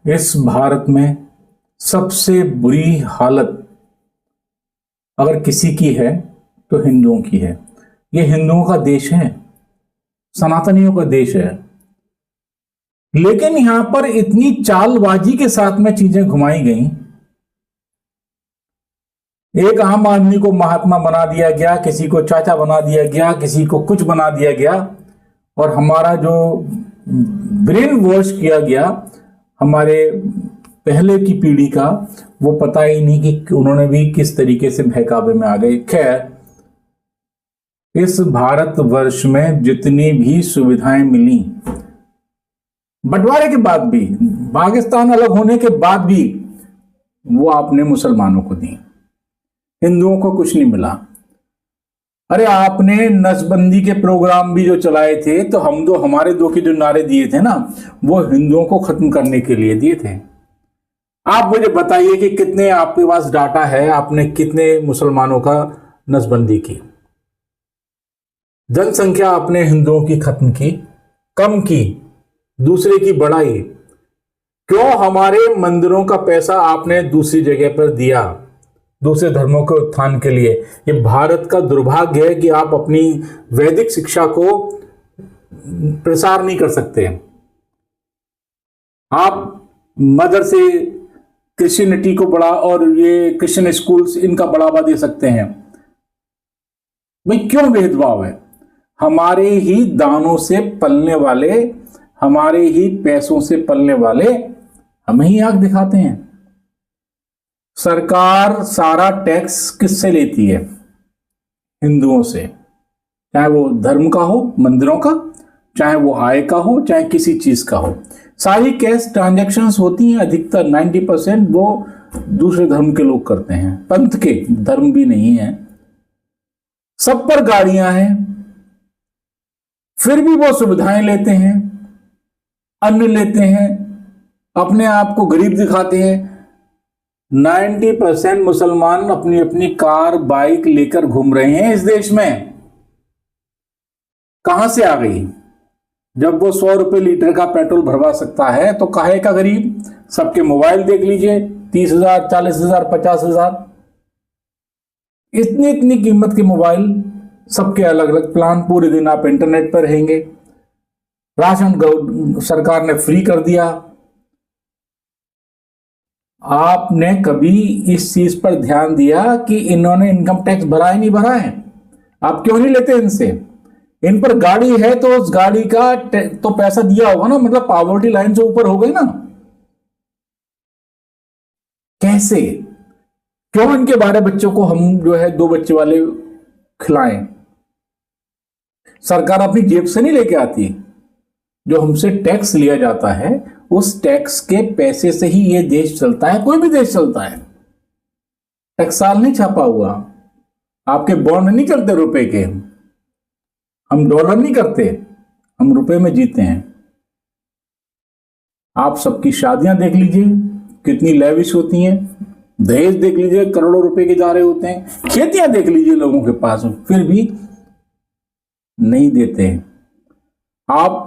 इस भारत में सबसे बुरी हालत अगर किसी की है तो हिंदुओं की है। ये हिंदुओं का देश है, सनातनियों का देश है, लेकिन यहां पर इतनी चालबाजी के साथ में चीजें घुमाई गई। एक आम आदमी को महात्मा बना दिया गया, किसी को चाचा बना दिया गया, किसी को कुछ बना दिया गया, और हमारा जो ब्रेन वॉश किया गया हमारे पहले की पीढ़ी का, वो पता ही नहीं कि उन्होंने भी किस तरीके से बहकावे में आ गए। खैर, इस भारतवर्ष में जितनी भी सुविधाएं मिली, बंटवारे के बाद भी, पाकिस्तान अलग होने के बाद भी, वो आपने मुसलमानों को दी, हिंदुओं को कुछ नहीं मिला। अरे आपने नसबंदी के प्रोग्राम भी जो चलाए थे, तो हमारे दो के जो नारे दिए थे ना, वो हिंदुओं को खत्म करने के लिए दिए थे। आप मुझे बताइए कि कितने आपके पास डाटा है, आपने कितने मुसलमानों का नसबंदी की, जनसंख्या आपने हिंदुओं की खत्म की, कम की, दूसरे की बढ़ाई? क्यों हमारे मंदिरों का पैसा आपने दूसरी जगह पर दिया, दूसरे धर्मों के उत्थान के लिए? ये भारत का दुर्भाग्य है कि आप अपनी वैदिक शिक्षा को प्रसार नहीं कर सकते। आप मदर से क्रिश्चियनिटी को बढ़ा, और ये क्रिश्चियन स्कूल्स, इनका बढ़ावा दे सकते हैं। भाई क्यों भेदभाव है? हमारे ही दानों से पलने वाले, हमारे ही पैसों से पलने वाले हमें ही आंख दिखाते हैं। सरकार सारा टैक्स किससे लेती है? हिंदुओं से, चाहे वो धर्म का हो, मंदिरों का, चाहे वो आय का हो, चाहे किसी चीज का हो। सारी कैश ट्रांजैक्शंस होती हैं, अधिकतर 90% वो दूसरे धर्म के लोग करते हैं, पंथ के, धर्म भी नहीं है। सब पर गाड़ियां हैं, फिर भी वो सुविधाएं लेते हैं, अन्न लेते हैं, अपने आप को गरीब दिखाते हैं। 90% मुसलमान अपनी अपनी कार, बाइक लेकर घूम रहे हैं इस देश में। कहां से आ गई? जब वो 100 रुपए लीटर का पेट्रोल भरवा सकता है, तो काहे का गरीब? सबके मोबाइल देख लीजिए, 30,000, 40,000, 50,000, इतनी इतनी कीमत के मोबाइल, सबके अलग अलग प्लान, पूरे दिन आप इंटरनेट पर रहेंगे। राशन सरकार ने फ्री कर दिया। आपने कभी इस चीज पर ध्यान दिया कि इन्होंने इनकम टैक्स भरा है, नहीं भरा है? आप क्यों नहीं लेते इनसे? इन पर गाड़ी है तो उस गाड़ी का तो पैसा दिया होगा ना, मतलब पॉवर्टी लाइन से ऊपर हो गई ना। कैसे? क्यों इनके 12 बच्चों को हम जो है 2 बच्चे वाले खिलाएं? सरकार अपनी जेब से नहीं लेके आती। जो हमसे टैक्स लिया जाता है, उस टैक्स के पैसे से ही ये देश चलता है, कोई भी देश चलता है। टैक्साल नहीं छापा हुआ, आपके बॉन्ड नहीं चलते रुपए के, हम डॉलर नहीं करते, हम रुपए में जीते हैं। आप सबकी शादियां देख लीजिए कितनी लेविश होती हैं, दहेज देख लीजिए करोड़ों रुपए के जा रहे होते हैं, खेतियां देख लीजिए लोगों के पास, फिर भी नहीं देते हैं। आप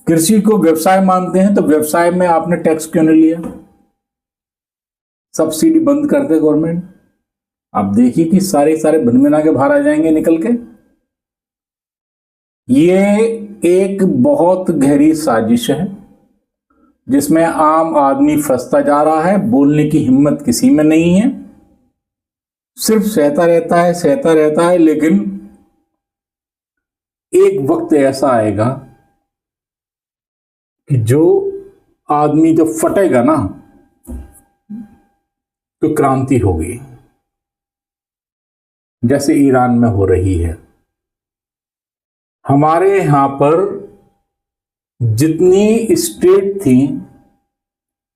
कृषि को व्यवसाय मानते हैं, तो व्यवसाय में आपने टैक्स क्यों नहीं लिया? सब्सिडी बंद कर दे गवर्नमेंट, आप देखिए कि सारे बनबना के बाहर आ जाएंगे निकल के। ये एक बहुत गहरी साजिश है जिसमें आम आदमी फंसता जा रहा है। बोलने की हिम्मत किसी में नहीं है, सिर्फ सहता रहता है। लेकिन एक वक्त ऐसा आएगा कि जो आदमी जब फटेगा ना, तो क्रांति होगी, जैसे ईरान में हो रही है। हमारे यहां पर जितनी स्टेट थी,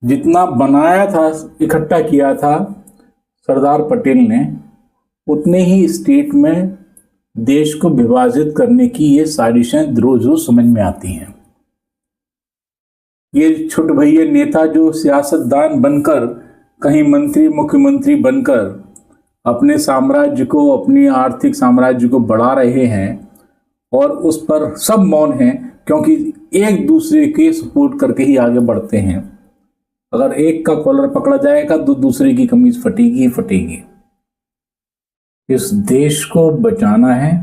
जितना बनाया था, इकट्ठा किया था सरदार पटेल ने, उतने ही स्टेट में देश को विभाजित करने की ये साजिशें रोज रोज समझ में आती हैं। ये छोटे भैया नेता जो सियासतदान बनकर, कहीं मंत्री, मुख्यमंत्री बनकर अपने साम्राज्य को, अपनी आर्थिक साम्राज्य को बढ़ा रहे हैं, और उस पर सब मौन हैं, क्योंकि एक दूसरे के सपोर्ट करके ही आगे बढ़ते हैं। अगर एक का कॉलर पकड़ा जाएगा तो दूसरे की कमीज फटेगी ही फटेगी। इस देश को बचाना है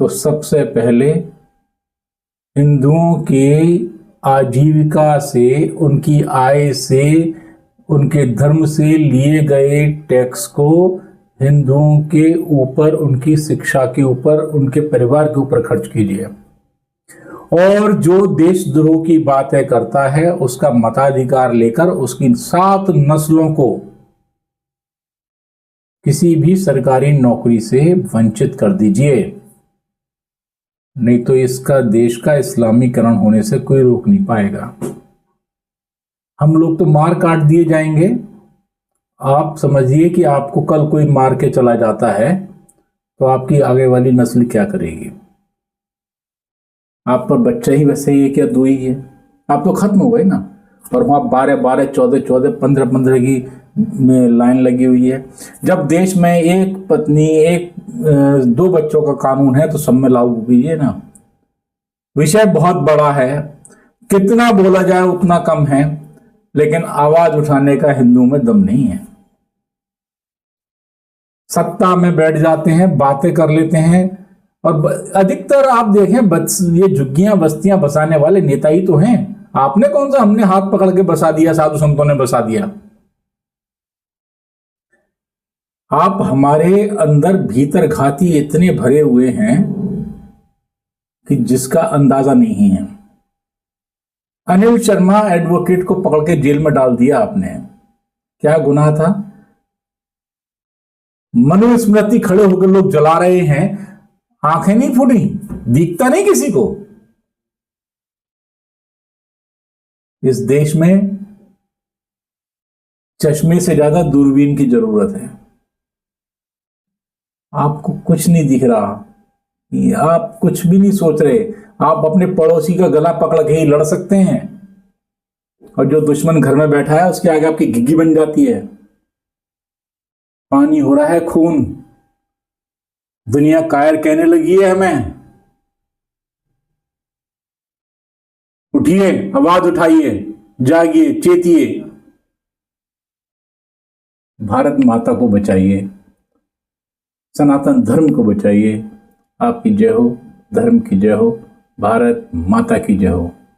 तो सबसे पहले हिंदुओं के आजीविका से, उनकी आय से, उनके धर्म से लिए गए टैक्स को हिंदुओं के ऊपर, उनकी शिक्षा के ऊपर, उनके परिवार के ऊपर खर्च कीजिए। और जो देशद्रोह की बातें करता है उसका मताधिकार लेकर उसकी 7 नस्लों को किसी भी सरकारी नौकरी से वंचित कर दीजिए, नहीं तो इसका देश का इस्लामीकरण होने से कोई रोक नहीं पाएगा। हम लोग तो मार काट दिए जाएंगे। आप समझिए कि आपको कल कोई मार के चला जाता है तो आपकी आगे वाली नस्ल क्या करेगी? आप पर बच्चा ही वैसे ही है क्या, 2 ही है? आप तो खत्म हो गए ना। और वहां 12-12, 14-14, 15-15 की लाइन लगी हुई है। जब देश में एक पत्नी, 2 बच्चों का कानून है तो सब में लागू कीजिए ना। विषय बहुत बड़ा है, कितना बोला जाए उतना कम है, लेकिन आवाज उठाने का हिंदुओं में दम नहीं है। सत्ता में बैठ जाते हैं, बातें कर लेते हैं, और अधिकतर आप देखें ये झुग्गियां बस्तियां बसाने वाले नेता ही तो हैं। आपने कौन सा, हमने हाथ पकड़ के बसा दिया, साधु संतों ने बसा दिया। आप हमारे अंदर भीतर घाती इतने भरे हुए हैं कि जिसका अंदाजा नहीं है। अनिल शर्मा एडवोकेट को पकड़ के जेल में डाल दिया आपने, क्या गुनाह था? मनुस्मृति खड़े होकर लोग जला रहे हैं, आंखें नहीं फूटी, दिखता नहीं किसी को। इस देश में चश्मे से ज्यादा दूरबीन की जरूरत है। आपको कुछ नहीं दिख रहा, आप कुछ भी नहीं सोच रहे। आप अपने पड़ोसी का गला पकड़ के ही लड़ सकते हैं, और जो दुश्मन घर में बैठा है उसके आगे आपकी घिघी बन जाती है। पानी हो रहा है खून, दुनिया कायर कहने लगी है हमें। उठिए, आवाज उठाइए, जागिए, चेतिए, भारत माता को बचाइए, सनातन धर्म को बचाइए। आपकी जय हो, धर्म की जय हो, भारत माता की जय हो।